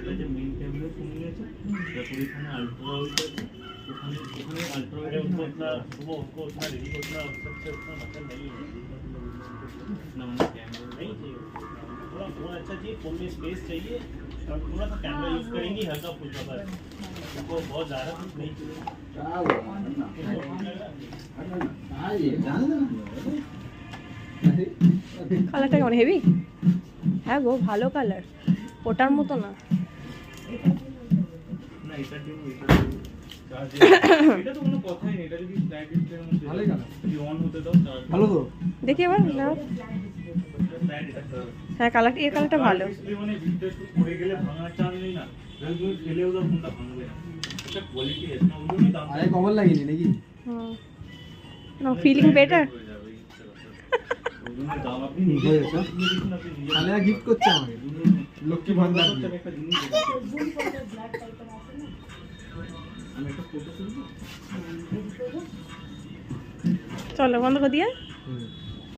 এটা যে main camera ফোনে আছে তারপর এখানে আলট্রা ওয়াইড আছে ওখানে আলট্রা ওয়াইড उतना वो उनको उतना रेडी उतना सबसे उतना मतलब नहीं है ना मतलब कैमरा नहीं चाहिए थोड़ा फोन अच्छा चाहिए फोन में स्पेस चाहिए और थोड़ा सा कैमरा यूज करेंगे हल्का फुल्का बस उनको बहुत ज़्यादा कुछ नहीं चाहिए কালারটা কেমন হেভি? হ্যাঁ গো ভালো কালার, ওটার মতো না। না এটা দিন এটা তো কোনো কথাই নেই এটা যদি লাইট ডিসপ্লের মধ্যে ভালোই কালার যদি অন হতে দাও ভালো তো দেখি এবার নাও। হ্যাঁ কালারটা এই কালারটা ভালো। ডিসপ্লে মানে ভিডিও শুট করে গেলে ভাঙার চান্স নেই না যদি তুমি ফেলেও দাও ফোনটা ভাঙবে না এটা কোয়ালিটি আছে না ওগুলোই দাম আরে কমল লাগেনি নাকি? হুম নো ফিলিং বেটার। ওগুলোর দাম আপনি নিজে দেখুন আপনি নিজে তাহলে গিফট করছে আমাকে লক্ষ্মী ভান্ডার দিয়ে। একটা জিনিস আমি একটা ফটো তুলবো চলো বন্ধ করে দিয়ে। হুম